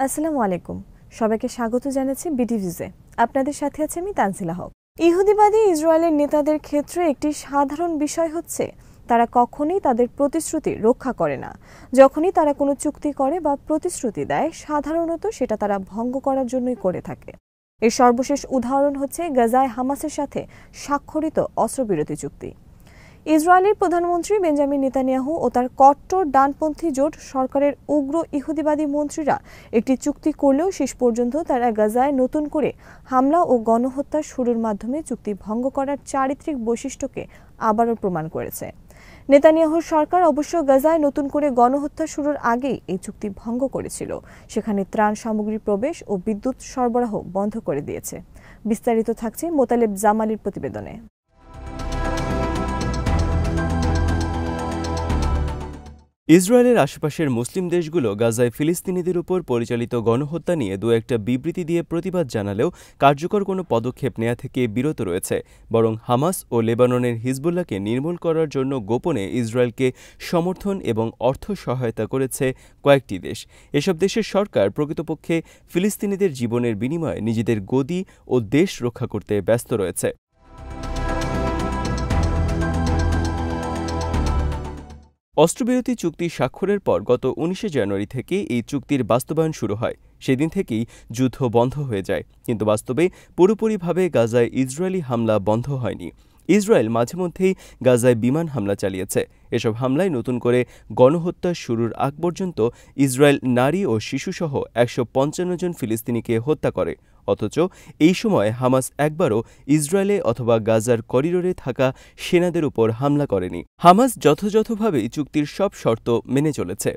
আসসালামু আলাইকুম। সবাইকে স্বাগত জানাচ্ছি বিটিভিতে। আপনাদের সাথে আছে আমি তানজিলা হক। ইহুদিবাদী ইসরায়েলের নেতাদের ক্ষেত্রে একটি সাধারণ বিষয় হচ্ছে তারা কখনোই তাদের প্রতিশ্রুতি রক্ষা করে না। যখনই তারা কোনো চুক্তি করে বা প্রতিশ্রুতি দেয়, সাধারণত সেটা তারা ভঙ্গ করার জন্যই করে থাকে। এর সর্বশেষ উদাহরণ হচ্ছে গাজায় হামাসের সাথে স্বাক্ষরিত অস্ত্রবিরতি চুক্তি। ইসরায়েলের প্রধানমন্ত্রী বেঞ্জামিন নেতানিয়াহু ও তার কট্টর ডানপন্থী জোট সরকারের উগ্র ইহুদিবাদী মন্ত্রীরা একটি চুক্তি করলেও শেষ পর্যন্ত তারা গাজায় নতুন করে হামলা ও গণহত্যা শুরুর মাধ্যমে চুক্তি ভঙ্গ করার চারিত্রিক বৈশিষ্ট্যকে আবারও প্রমাণ করেছে। নেতানিয়াহুর সরকার অবশ্য গাজায় নতুন করে গণহত্যা শুরুর আগেই এই চুক্তি ভঙ্গ করেছিল। সেখানে ত্রাণ সামগ্রী প্রবেশ ও বিদ্যুৎ সরবরাহ বন্ধ করে দিয়েছে। বিস্তারিত থাকছে মোতালেব জামালির প্রতিবেদনে। ইসরায়েলের আশেপাশের মুসলিম দেশগুলো গাজায় ফিলিস্তিনিদের উপর পরিচালিত গণহত্যা নিয়ে দু একটা বিবৃতি দিয়ে প্রতিবাদ জানালেও কার্যকর কোনো পদক্ষেপ নেওয়া থেকে বিরত রয়েছে। বরং হামাস ও লেবাননের হিজবুল্লাহকে নির্মূল করার জন্য গোপনে ইসরায়েলকে সমর্থন এবং অর্থ সহায়তা করেছে কয়েকটি দেশ। এসব দেশের সরকার প্রকৃতপক্ষে ফিলিস্তিনিদের জীবনের বিনিময়ে নিজেদের গদি ও দেশ রক্ষা করতে ব্যস্ত রয়েছে। অস্ত্রবিরতি চুক্তি স্বাক্ষরের পর গত ১৯ জানুয়ারি থেকে এই চুক্তির বাস্তবায়ন শুরু হয়। সেদিন থেকেই যুদ্ধ বন্ধ হয়ে যায়, কিন্তু বাস্তবে পুরোপুরিভাবে গাজায় ইসরায়েলি হামলা বন্ধ হয়নি। ইসরায়েল মাঝে মধ্যেই গাজায় বিমান হামলা চালিয়েছে। এসব হামলায় নতুন করে গণহত্যা শুরুর আগ পর্যন্ত ইসরায়েল নারী ও শিশুসহ ১৫৫ জন ফিলিস্তিনিকে হত্যা করে। অথচ এই সময় হামাস একবারও ইসরায়েলে অথবা গাজার করিডোরে থাকা সেনাদের উপর হামলা করেনি। হামাস যথাযথভাবেই চুক্তির সব শর্ত মেনে চলেছে।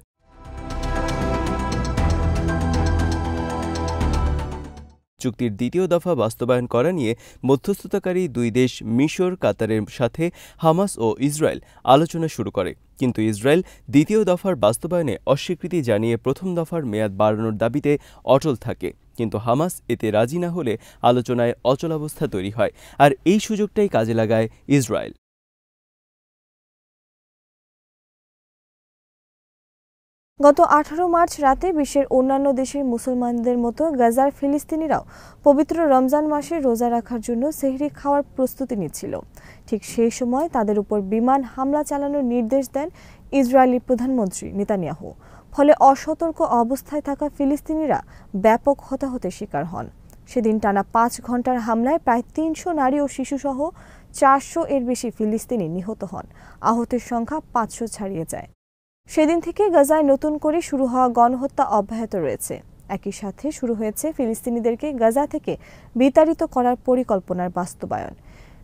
চুক্তির দ্বিতীয় দফা বাস্তবায়ন করা নিয়ে মধ্যস্থতাকারী দুই দেশ মিশর, কাতারের সাথে হামাস ও ইসরায়েল আলোচনা শুরু করে। কিন্তু ইসরায়েল দ্বিতীয় দফার বাস্তবায়নে অস্বীকৃতি জানিয়ে প্রথম দফার মেয়াদ বাড়ানোর দাবিতে অটল থাকে। কিন্তু হামাস এতে রাজি না হলে আলোচনায় অচলাবস্থা তৈরি হয়, আর এই সুযোগটাই কাজে লাগায় ইসরায়েল। গত ১৮ মার্চ রাতে বিশ্বের অন্যান্য দেশের মুসলমানদের মতো গাজার ফিলিস্তিনিরাও পবিত্র রমজান মাসে রোজা রাখার জন্য সেহরি খাওয়ার প্রস্তুতি নিচ্ছিল। ঠিক সেই সময় তাদের উপর বিমান হামলা চালানোর নির্দেশ দেন ইসরায়েলি প্রধানমন্ত্রী নেতানিয়াহু। ফলে অসতর্ক অবস্থায় থাকা ফিলিস্তিনিরা ব্যাপক হতাহতের শিকার হন। সেদিন টানা ৫ ঘন্টার হামলায় প্রায় ৩০০ নারী ও শিশুসহ ৪০০ এর বেশি ফিলিস্তিনি নিহত হন। আহতের সংখ্যা ৫০০ ছাড়িয়ে যায়। সেদিন থেকে গাজায় নতুন করে শুরু হওয়া গণহত্যা অব্যাহত রয়েছে। একই সাথে শুরু হয়েছে ফিলিস্তিনিদেরকে গাজা থেকে বিতাড়িত করার পরিকল্পনার বাস্তবায়ন।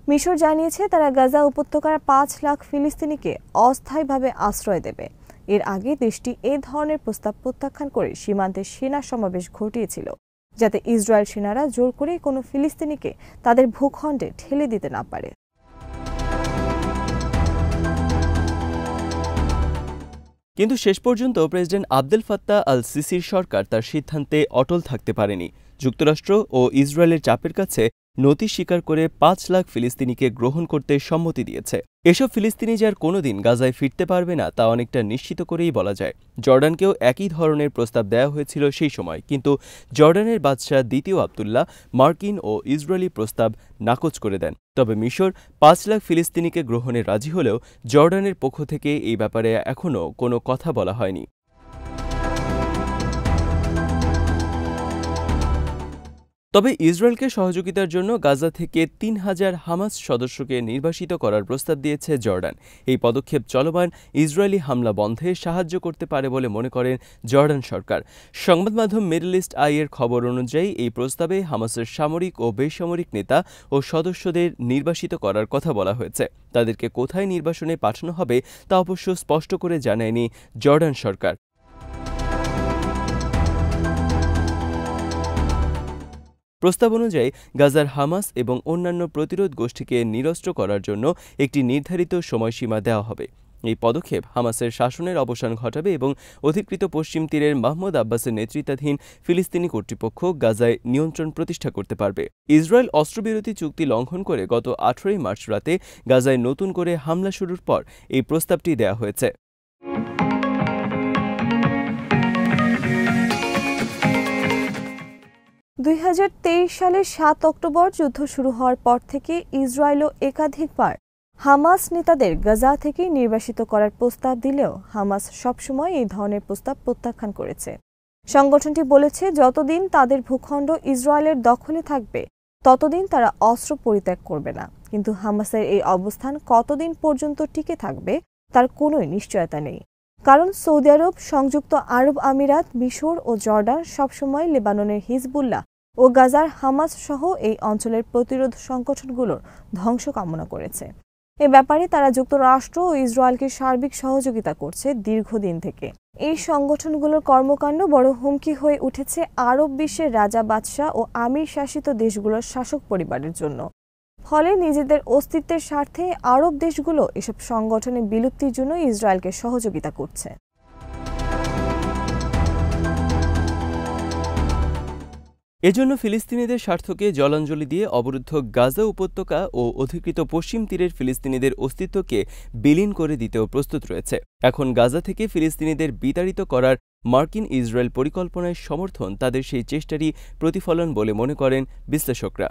মিশর জানিয়েছে তারা গাজা উপত্যকার ৫ লাখ ফিলিস্তিনিকে অস্থায়ীভাবে আশ্রয় দেবে। এর আগে দেশটি এ ধরনের প্রস্তাব প্রত্যাখ্যান করে সীমান্তে সেনা সমাবেশ ঘটিয়েছিল, যাতে ইসরায়েল সেনারা জোর করে কোনো ফিলিস্তিনিকে তাদের ভূখণ্ডে ঠেলে দিতে না পারে। কিন্তু শেষ পর্যন্ত প্রেসিডেন্ট আবদেল ফাত্তাহ আল সিসির সরকার তার সিদ্ধান্তে অটল থাকতে পারেনি। যুক্তরাষ্ট্র ও ইসরায়েলের চাপের কাছে নতি স্বীকার করে ৫ লাখ ফিলিস্তিনিকে গ্রহণ করতে সম্মতি দিয়েছে। এসব ফিলিস্তিনি যার কোনোদিন গাজায় ফিরতে পারবে না তা অনেকটা নিশ্চিত করেই বলা যায়। জর্ডানকেও একই ধরনের প্রস্তাব দেওয়া হয়েছিল সেই সময়, কিন্তু জর্ডানের বাদশাহ দ্বিতীয় আবদুল্লাহ মার্কিন ও ইসরায়েলি প্রস্তাব নাকচ করে দেন। তবে মিশর ৫ লাখ ফিলিস্তিনিকে গ্রহণে রাজি হলেও জর্ডানের পক্ষ থেকে এই ব্যাপারে এখনও কোনো কথা বলা হয়নি। তবে ইসরায়েলকে সহযোগিতার জন্য গাজা থেকে ৩,০০০ হামাস সদস্যকে নির্বাসিত করার প্রস্তাব দিয়েছে জর্ডান। এই পদক্ষেপ চলমান ইসরায়েলি হামলা বন্ধে সাহায্য করতে পারে বলে মনে করেন জর্ডান সরকার। সংবাদ মাধ্যম মিডল ইস্ট আই এর খবর অনুযায়ী এই প্রস্তাবে হামাসের সামরিক ও বেসামরিক নেতা ও সদস্যদের নির্বাসিত করার কথা বলা হয়েছে। তাদেরকে কোথায় নির্বাসনে পাঠানো হবে তা অবশ্য স্পষ্ট করে জানায়নি জর্ডান সরকার। প্রস্তাব অনুযায়ী গাজার হামাস এবং অন্যান্য প্রতিরোধ গোষ্ঠীকে নিরস্ত্র করার জন্য একটি নির্ধারিত সময়সীমা দেওয়া হবে। এই পদক্ষেপ হামাসের শাসনের অবসান ঘটাবে এবং অধিকৃত পশ্চিম তীরের মাহমুদ আব্বাসের নেতৃত্বাধীন ফিলিস্তিনি কর্তৃপক্ষ গাজায় নিয়ন্ত্রণ প্রতিষ্ঠা করতে পারবে। ইসরায়েল অস্ত্রবিরতি চুক্তি লঙ্ঘন করে গত ১৮ মার্চ রাতে গাজায় নতুন করে হামলা শুরুর পর এই প্রস্তাবটি দেওয়া হয়েছে। 2023 সালের 7 অক্টোবর যুদ্ধ শুরু হওয়ার পর থেকে ইসরায়েলও একাধিকবার হামাস নেতাদের গাজা থেকে নির্বাসিত করার প্রস্তাব দিলেও হামাস সবসময় এই ধরনের প্রস্তাব প্রত্যাখ্যান করেছে। সংগঠনটি বলেছে, যতদিন তাদের ভূখণ্ড ইসরায়েলের দখলে থাকবে ততদিন তারা অস্ত্র পরিত্যাগ করবে না। কিন্তু হামাসের এই অবস্থান কতদিন পর্যন্ত টিকে থাকবে তার কোনো নিশ্চয়তা নেই, কারণ সৌদি আরব, সংযুক্ত আরব আমিরাত, মিশর ও জর্ডান সবসময় লেবাননের হিজবুল্লাহ ও গাজার হামাস সহ এই অঞ্চলের প্রতিরোধ সংগঠনগুলোর ধ্বংস কামনা করেছে। এ ব্যাপারে তারা যুক্তরাষ্ট্র ও ইসরায়েলকে সার্বিক সহযোগিতা করছে দীর্ঘদিন থেকে। এই সংগঠনগুলোর কর্মকাণ্ড বড় হুমকি হয়ে উঠেছে আরব বিশ্বের রাজা, বাদশাহ ও আমির শাসিত দেশগুলোর শাসক পরিবারের জন্য। ফলে নিজেদের অস্তিত্বের স্বার্থে আরব দেশগুলো এসব সংগঠনের বিলুপ্তির জন্য ইসরায়েলকে সহযোগিতা করছে। এজন্য ফিলিস্তিনিদের স্বার্থকে জলাঞ্জলি দিয়ে অবরুদ্ধ গাজা উপত্যকা ও অধিকৃত পশ্চিম তীরের ফিলিস্তিনিদের অস্তিত্বকে বিলীন করে দিতেও প্রস্তুত রয়েছে। এখন গাজা থেকে ফিলিস্তিনিদের বিতাড়িত করার মার্কিন ইসরায়েল পরিকল্পনায় সমর্থন তাদের সেই চেষ্টারই প্রতিফলন বলে মনে করেন বিশ্লেষকরা।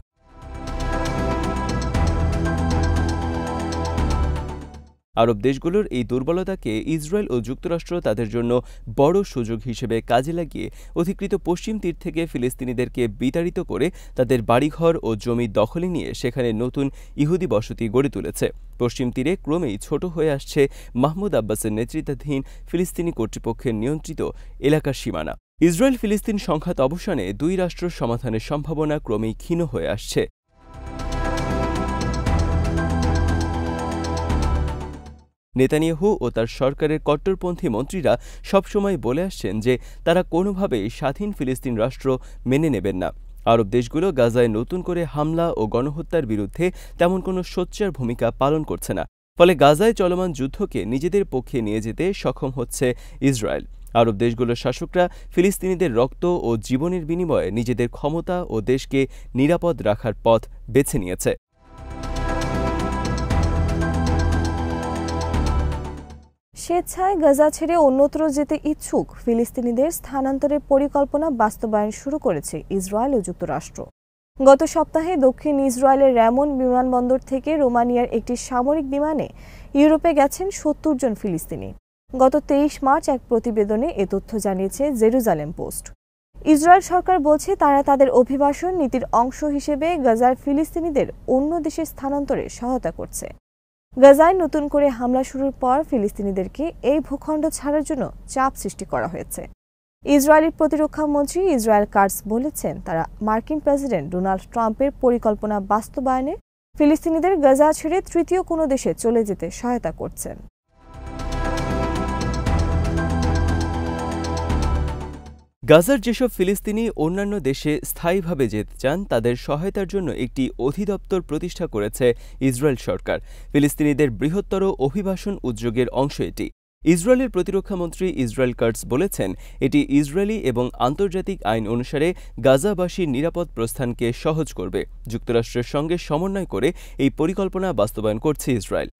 আরব দেশগুলোর এই দুর্বলতাকে ইসরায়েল ও যুক্তরাষ্ট্র তাদের জন্য বড় সুযোগ হিসেবে কাজে লাগিয়ে অধিকৃত পশ্চিম তীর থেকে ফিলিস্তিনিদেরকে বিতাড়িত করে তাদের বাড়িঘর ও জমি দখলে নিয়ে সেখানে নতুন ইহুদি বসতি গড়ে তুলেছে। পশ্চিম তীরে ক্রমেই ছোট হয়ে আসছে মাহমুদ আব্বাসের নেতৃত্বাধীন ফিলিস্তিনি কর্তৃপক্ষের নিয়ন্ত্রিত এলাকার সীমানা। ইসরায়েল ফিলিস্তিন সংঘাত অবসানে দুই রাষ্ট্র সমাধানের সম্ভাবনা ক্রমেই ক্ষীণ হয়ে আসছে। নেতানিয়াহু ও তার সরকারের কট্টরপন্থী মন্ত্রীরা সবসময় বলে আসছেন যে তারা কোনোভাবেই স্বাধীন ফিলিস্তিন রাষ্ট্র মেনে নেবেন না। আরব দেশগুলো গাজায় নতুন করে হামলা ও গণহত্যার বিরুদ্ধে তেমন কোনো সোচ্চার ভূমিকা পালন করছে না। ফলে গাজায় চলমান যুদ্ধকে নিজেদের পক্ষে নিয়ে যেতে সক্ষম হচ্ছে ইসরায়েল। আরব দেশগুলোর শাসকরা ফিলিস্তিনিদের রক্ত ও জীবনের বিনিময়ে নিজেদের ক্ষমতা ও দেশকে নিরাপদ রাখার পথ বেছে নিয়েছে। স্বেচ্ছায় গাজা ছেড়ে অন্যত্র যেতে ইচ্ছুক ফিলিস্তিনিদের স্থানান্তরের পরিকল্পনা বাস্তবায়ন শুরু করেছে ইসরায়েল ও যুক্তরাষ্ট্র। গত সপ্তাহে দক্ষিণ ইসরায়েলের র্যামন বিমানবন্দর থেকে রোমানিয়ার একটি সামরিক বিমানে ইউরোপে গেছেন ৭০ জন ফিলিস্তিনি। গত ২৩ মার্চ এক প্রতিবেদনে এ তথ্য জানিয়েছে জেরুজালেম পোস্ট। ইসরায়েল সরকার বলছে তারা তাদের অভিবাসন নীতির অংশ হিসেবে গাজার ফিলিস্তিনিদের অন্য দেশে স্থানান্তরে সহায়তা করছে। গাজায় নতুন করে হামলা শুরুর পর ফিলিস্তিনিদেরকে এই ভূখণ্ড ছাড়ার জন্য চাপ সৃষ্টি করা হয়েছে। ইসরায়েলি প্রতিরক্ষা মন্ত্রী ইসরায়েল কাটস বলেছেন, তারা মার্কিন প্রেসিডেন্ট ডোনাল্ড ট্রাম্পের পরিকল্পনা বাস্তবায়নে ফিলিস্তিনিদের গাজা ছেড়ে তৃতীয় কোনো দেশে চলে যেতে সহায়তা করছেন। গাজার যেসব ফিলিস্তিনি অন্যান্য দেশে স্থায়ীভাবে যেতে চান তাদের সহায়তার জন্য একটি অধিদপ্তর প্রতিষ্ঠা করেছে ইসরায়েল সরকার। ফিলিস্তিনিদের বৃহত্তর অভিবাসন উদ্যোগের অংশ এটি। ইসরায়েলের প্রতিরক্ষামন্ত্রী ইসরায়েল কাটস বলেছেন, এটি ইসরায়েলি এবং আন্তর্জাতিক আইন অনুসারে গাজাবাসীর নিরাপদ প্রস্থানকে সহজ করবে। যুক্তরাষ্ট্রের সঙ্গে সমন্বয় করে এই পরিকল্পনা বাস্তবায়ন করছে ইসরায়েল।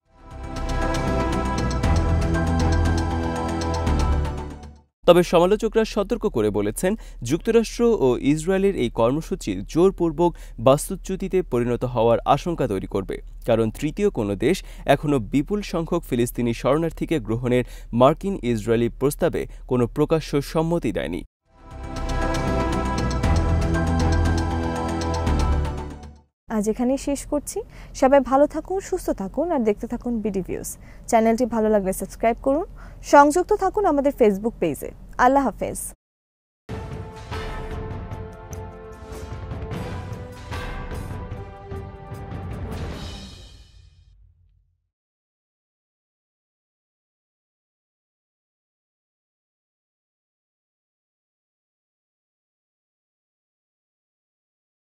তবে সমালোচকরা সতর্ক করে বলেছেন, যুক্তরাষ্ট্র ও ইসরায়েলের এই কর্মসূচি জোরপূর্বক বাস্তুচ্যুতিতে পরিণত হওয়ার আশঙ্কা তৈরি করবে, কারণ তৃতীয় কোনো দেশ এখনও বিপুল সংখ্যক ফিলিস্তিনি শরণার্থীকে গ্রহণের মার্কিন ইসরায়েলি প্রস্তাবে কোনো প্রকাশ্য সম্মতি দেয়নি। আজ এখানেই শেষ করছি। সবাই ভালো থাকুন, সুস্থ থাকুন আর দেখতে থাকুন বিডি ভিউজ। চ্যানেলটি ভালো লাগলে সাবস্ক্রাইব করুন। সংযুক্ত থাকুন আমাদের ফেসবুক পেজে। আল্লাহ হাফেজ।